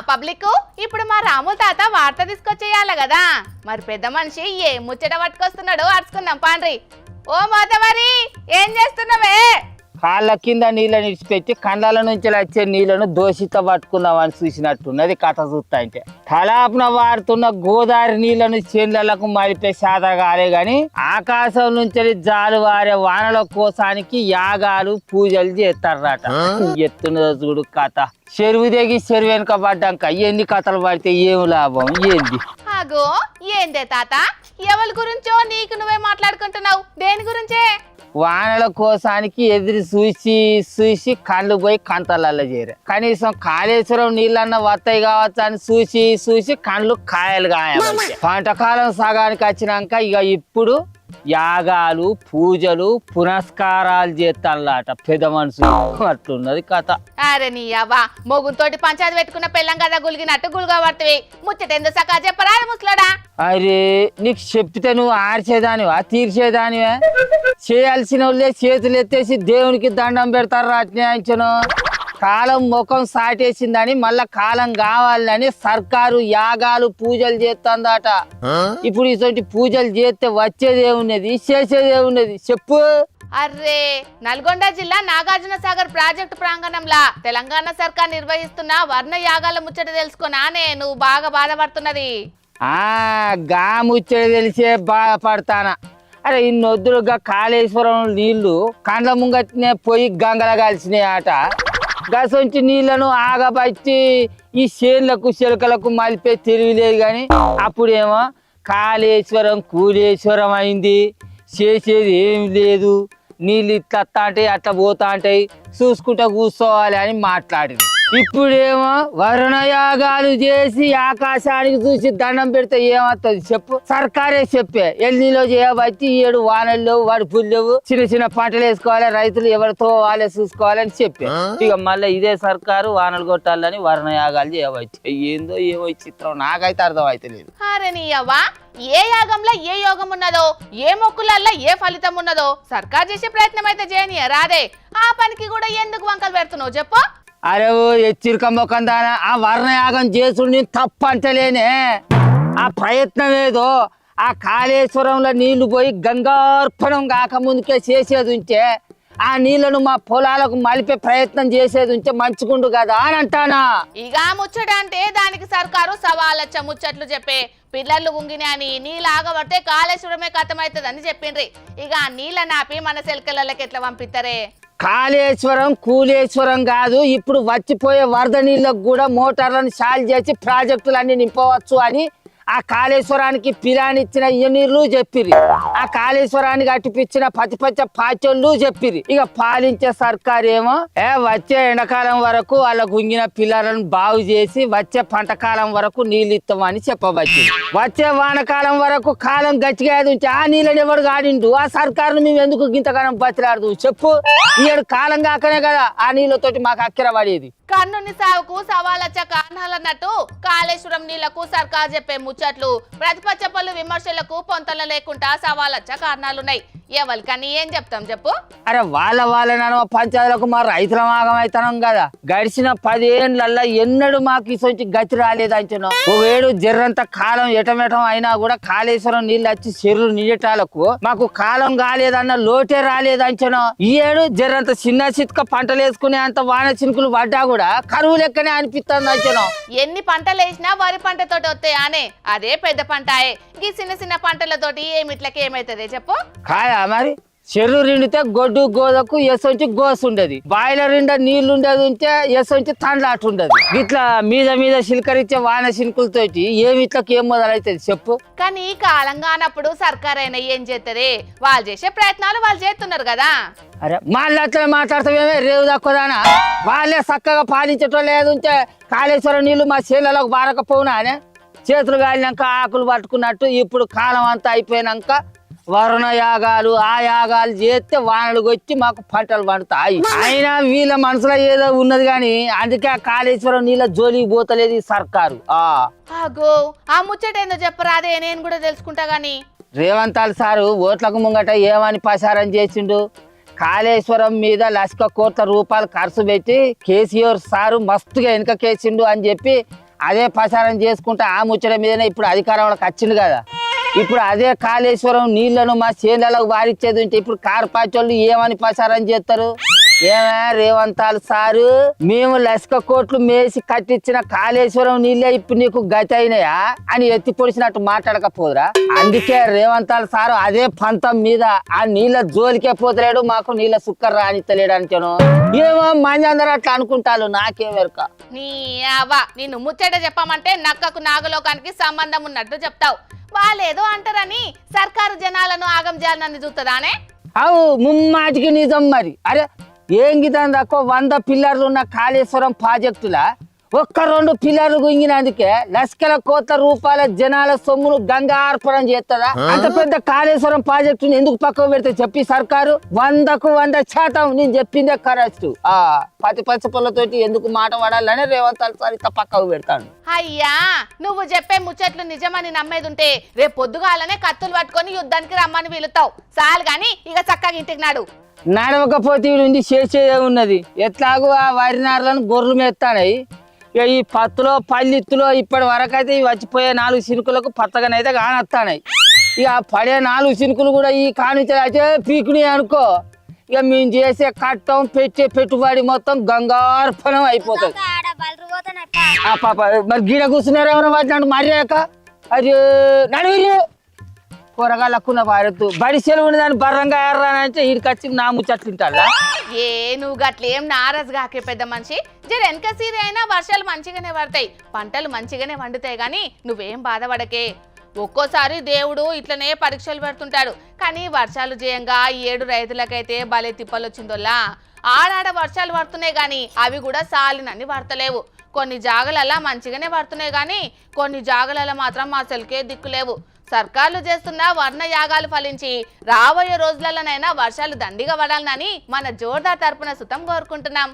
Public ఇప్పుడు మా రాముల తాత వార్త తీసుకొచ్చేయాలి కదా మరి పెద్ద మనిషి ఏ ముచ్చట పట్టుకొస్తున్నాడో అరుచుకుందాం పాండ్రి. ఓ మోతవరి ఏం చేస్తున్నావే? కాళ్ళ కింద నీళ్ళని ఇడిచిపెట్టి కండ్ల నుంచి వచ్చే నీళ్లను దోషితో పట్టుకుందామని చూసినట్టున్నది కథ చూస్తా అంటే. తలాపున వాడుతున్న గోదావరి నీళ్లను చేనులకు మలిపే శాతం కాలే గాని ఆకాశం నుంచి జాలు వారే వానల కోసానికి యాగాలు పూజలు చేస్తారట. ఎత్తున్నదో చూడు కథ. చెరువు దిగి చెరువు వెనుక పడ్డాక ఎన్ని కథలు పడితే ఏం లాభం ఏంది? అగో ఏందే తాత, ఎవరి గురించో నీకు నువ్వే మాట్లాడుకుంటున్నావు, దేని గురించే? వానల కోసానికి ఎదురు చూసి కళ్ళు పోయి కంతలల్లో చేరే. కనీసం కాళేశ్వరం నీళ్ళన్న వస్తాయి కావచ్చు అని చూసి కళ్ళు కాయలు కాయాలి. పంటకాలం సగానికి వచ్చినాక ఇక ఇప్పుడు యాగాలు పూజలు పునస్కారాలు చేస్తానట పెద్ద మనుషులు. అట్లున్నది కథ. అరే నీ అవ్వా, మొగుతోటి పంచాయతీ పెట్టుకున్న పెళ్ళం కదా గులిగినట్టు గులుగా పడుతుంది. ముచ్చటెందుకు సకా చెప్పరా ముసలాడా? అరే నీకు చెప్తే నువ్వు ఆర్చేదానివా తీర్చేదానివే? చేయాల్సిన వాళ్ళే చేతులు ఎత్తేసి దేవునికి దండం పెడతారు అట్నే. కాలం ముఖం సాటేసిందని మళ్ళా కాలం కావాలని సర్కారు యాగాలు పూజలు చేస్తుందట. ఇప్పుడు ఇటువంటి పూజలు చేస్తే వచ్చేది ఏమున్నది, చేసేది ఏమున్నది చెప్పు? అర్రే, నల్గొండ జిల్లా నాగార్జున సాగర్ ప్రాజెక్టు ప్రాంగణంలా తెలంగాణ సర్కార్ నిర్వహిస్తున్న వర్ణ యాగాల ముచ్చట తెలుసుకున్నా నువ్వు బాగా బాధపడుతున్నది. గా ముచ్చట తెలిసే బాధపడతానా. అరే ఇన్నొద్దులుగా కాళేశ్వరం నీళ్లు కండ్ల ముంగట్నే పోయి గంగల కలిసినాయి ఆట. గసొంచి నీళ్లను ఆగబట్టి ఈ చేనులకు చిలకలకు మలిపే తెలివిలేదు కానీ అప్పుడేమో కాళేశ్వరం కూలేశ్వరం అయింది, చేసేది ఏం లేదు, నీళ్ళు ఇట్లా అంటే అట్లా పోతా ఉంటాయి, చూసుకుంటా కూర్చోవాలి అని మాట్లాడింది. ఇప్పుడేమో వరుణయాగాలు చేసి ఆకాశానికి చూసి దండం పెడితే ఏమవుతుంది చెప్పు? సర్కారే చెప్పే ఎల్నీలో చేయబట్టి 7 వానలు లేవు, వడుపులు లేవు, చిన్న చిన్న పంటలు వేసుకోవాలి, రైతులు ఎవరితో వాళ్ళే చూసుకోవాలని చెప్పే. ఇక మళ్ళీ ఇదే సర్కారు వానలు కొట్టాలని వరుణయాగాలు చేయబట్టి ఏందో ఏమో చిత్రం నాకైతే అర్థం అయితే లేదు. అరే నీ అవ్వా, ఏ యాగంలో ఏ యోగం ఉన్నదో, ఏ మొక్కులల్లో ఏ ఫలితం ఉన్నదో సర్కార్ చేసే ప్రయత్నం అయితే చేయని రాదే. ఆ పనికి కూడా ఎందుకు వంకలు పెడుతున్నావు చెప్పు? అరే హెచ్చరిక మొక్కం దానా, ఆ వర్ణయాగం చేసుడు తప్పు అంటలేనే. ఆ ప్రయత్నం ఏదో ఆ కాళేశ్వరంలో నీళ్లు పోయి గంగార్పణం కాకముందుకే చేసేది ఉంటే, ఆ నీళ్లను మా పొలాలకు మలిపే ప్రయత్నం చేసేది ఉంటే మంచిగుండు కదా అని అంటానా. ఇక ముచ్చట అంటే దానికి సర్కారు సవాలచ్చ ముచ్చట్లు చెప్పే. పిల్లర్లు గుంగిని అని నీళ్ళు ఆగబడితే కాళేశ్వరమే కథమవుతుందని చెప్పిండ్రి. ఇక ఆ నీళ్ళ నాపి మన సెల్కలకి ఎట్లా పంపిస్తారే? కాళేశ్వరం కూలేశ్వరం కాదు, ఇప్పుడు వచ్చిపోయే వరద నీళ్ళకు కూడా మోటార్లను చాలు చేసి ప్రాజెక్టులన్నీ నింపవచ్చు అని ఆ కాళేశ్వరానికి పిలానిచ్చిన ఇంజనీర్లు చెప్పిరి. ఆ కాళేశ్వరానికి అట్టిపిచ్చిన పతిపచ్చ పాచోళ్ళు చెప్పిరి. ఇక పాలించే సర్కారు ఏమో వచ్చే ఎండాకాలం వరకు వాళ్ళ గుంగిన పిల్లలను బాగు చేసి వచ్చే పంటకాలం వరకు నీళ్ళు ఇస్తామని చెప్పవచ్చు. వచ్చే వానకాలం వరకు కాలం గట్టిగా ఉంటే ఆ నీళ్ళని ఎవడు గాడిండు? ఆ సర్కారును మేము ఎందుకు గింతకాలం బతిలాడదు చెప్పు? ఈడు కాలం కాకనే కదా ఆ నీళ్ళతోటి మాకు అక్కిర పడేది. కన్నుని సాగుకు సవాలచ్చ కారణాలన్నట్టు కాళేశ్వరం నీళ్లకు సర్కార్ చెప్పే ముచ్చట్లు ప్రతిపక్ష పలు విమర్శలకు పొంతలు లేకుండా సవాలచ్చ కారణాలున్నాయి. ఎవరికని ఏం చెప్తాం చెప్పు? అరే వాళ్ళ పంచాయతీలకు మా రైతుల మాగమైతున్నాం కదా. గడిచిన 10 ఏళ్ళల్లో ఎన్నడూ మాకు ఇసొంటి గతి రాలేదంటున్నాం. ఓ వేడు జర్రంత కాలం ఎటమెటం అయినా కూడా కాళేశ్వరం నీళ్ళు వచ్చి చెరువులు నిండటాలకు మాకు కాలం కాలేదన్న లోటే రాలేదంటున్నాం. ఈ ఏడు జర్రంత చిన్న చిత్క పంటలు వేసుకునే అంత వాన చినుకులు పడ్డా కూడా కరువు లెక్కనే అనిపిస్తుంది అంటున్నాం. ఎన్ని పంటలు వేసినా వరి పంటతోటి వస్తాయానే, అదే పెద్ద పంటాయే. ఈ చిన్న చిన్న పంటలతోటి ఏమిట్లకి ఏమైతుంది చెప్పు? కాయా మరి చెరువు నిండితే గొడ్డు గోదకు ఎసొంచి గోసు ఉండదు, బాయిలర్ నిండా నీళ్లు ఉండదు ఉంటే ఎసొంచి తండ్లాట ఉండదు. ఇట్లా మీద చిలకరిచ్చే వాన చినుకులతోటి ఏమిట్లకి ఏం మొదలవుతుంది చెప్పు? కానీ కాలం కానప్పుడు సర్కార్ అయినా ఏం చేస్తుంది? వాళ్ళు చేసే ప్రయత్నాలు వాళ్ళు చేస్తున్నారు కదా. అరే మళ్ళీ అట్లా మాట్లాడతామేమే రేవు తక్కువదానా? వాళ్ళే చక్కగా పాలించటం లేదు ఉంటే కాళేశ్వరం నీళ్లు మా చేనులకు బారకపోవునా అనే చేతులు కాలినాక ఆకులు పట్టుకున్నట్టు ఇప్పుడు కాలం అంతా అయిపోయినాక వరుణ యాగాలు ఆ యాగాలు చేస్తే వానలు వచ్చి మాకు పంటలు పండుతాయి. అయినా వీళ్ళ మనసులో ఏదో ఉన్నది కానీ అందుకే ఆ కాళేశ్వరం నీళ్ళ జోలికి పోతలేదు ఈ సర్కారు. ఆగో ఆ ముచ్చట ఏందో చెప్పరాదే, నేను కూడా తెలుసుకుంటా గాని. రేవంత్ సారు ఓట్లకు ముంగట ఏమని ప్రచారం చేసిండు? కాళేశ్వరం మీద 1,00,000 కోట్ల రూపాయలు ఖర్చు పెట్టి కేసీఆర్ సారు మస్తుగా వెనుక కేసిండు అని చెప్పి అదే ప్రచారం చేసుకుంటా ఆ ముచ్చట మీదనే ఇప్పుడు అధికారంలోకి వచ్చింది కదా. ఇప్పుడు అదే కాళేశ్వరం నీళ్లను మా చేనులకు వారిచ్చేది ఉంటే ఇప్పుడు కార్పాచోళ్ళు ఏమని ప్రచారం చేస్తారు? ఏమే రేవంతాలు సారు, మేము లసిక కోట్లు మేసి కట్టించిన కాళేశ్వరం నీళ్ళే ఇప్పుడు నీకు గతి అయినాయా అని ఎత్తి పొడిచినట్టు మాట్లాడకపోదురా? అందుకే రేవంతాలు సారు అదే పంతం మీద ఆ నీళ్ళ జోలికే పోతలేడు, మాకు నీళ్ళ సుక్కర్ రానిత్తలేడు అంటాను. ఏమో మంది అందరూ అట్లా అనుకుంటారు, నాకేం వెరక. నీ అవ్వ నిన్ను ముచ్చట చెప్పమంటే నక్కకు నాగలోకానికి సంబంధం ఉన్నట్టు చెప్తావు. వాళ్ళేదో అంటారని సర్కారు జనాలను ఆగం చేయాలని చూస్తుందానే? అవు ముమ్మాటికి నిజం మరి. అరే ఏం గిదాని తక్కువ 100 పిల్లర్లు ఉన్న కాళేశ్వరం ప్రాజెక్టులా ఒక్క 2 పిల్లర్లు గుంగినందుకే లక్షల కోట్ల రూపాయల జనాల సొమ్మును గంగార్పణం చేస్తుందా? అంత పెద్ద కాళేశ్వరం ప్రాజెక్టుని ఎందుకు పక్కకు పెడితే చెప్పి సర్కారు 100కు 100% నేను చెప్పిందే కరెక్ట్. పతి పచ్చపళ్ళతోటి ఎందుకు మాట పడాలని రేవంత్ సార్ ఇంత పక్కకు పెడతాడు. అయ్యా నువ్వు చెప్పే ముచ్చట్లు నిజమని నమ్మేదుంటే రేపు పొద్దుగాలనే కత్తులు పట్టుకొని యుద్ధానికి రమ్మని పిలుతావు చాలు గాని ఇక చక్కగా ఇంటికి నాడు. నడవకపోతే వీడు చేసేదే ఉన్నది. ఎట్లాగూ ఆ వరి నారులను గొర్రెలు మేస్తాయి. ఇక ఈ పత్తులో పల్లిత్తులో ఇప్పటి వరకు అయితే ఈ వచ్చిపోయే 4 చినుకులకు పచ్చగానైతే కానొస్తాయి. ఇక పడే 4 చినుకులు కూడా ఈ కానిచ్చే పీకుని అనుకో, ఇక మేము చేసే కట్టం పెట్టే పెట్టుబడి మొత్తం గంగార్పణం అయిపోతుంది. పాప మరి గీడ కూర్చున్నారు ఎవరో వాటిని మర్యాక అది నడువు కూరగాయలకున్న భారత్ బడి సెలవు ఉన్నదాన్ని బర్రంగా ఎర్రానంటే వీడికి వచ్చి నా ముచ్చట్లు తింటాడా? ఏ నువ్వు గట్లేం నారాజు గాకే పెద్ద మనిషి. జర వెనక సీరి అయినా వర్షాలు మంచిగానే పడతాయి, పంటలు మంచిగానే వండుతాయి గాని నువ్వేం బాధపడకే. ఒక్కోసారి దేవుడు ఇట్లనే పరీక్షలు పెడుతుంటాడు. కానీ వర్షాలు చేయంగా ఈ 7 రైతులకైతే భలే తిప్పలొచ్చిందోలా. ఆడాడ వర్షాలు పడుతున్నాయి గాని అవి కూడా సాలినన్ని పడతలేవు. కొన్ని జాగలలా మంచిగానే పడుతున్నాయి గాని కొన్ని జాగలలో మాత్రం అసలుకే దిక్కులేవు. సర్కార్లు చేస్తున్న వర్ణ యాగాలు ఫలించి రాబోయే రోజులలోనైనా వర్షాలు దండిగా పడాలని మన జోర్దార్ తరపున సుతం కోరుకుంటున్నాం.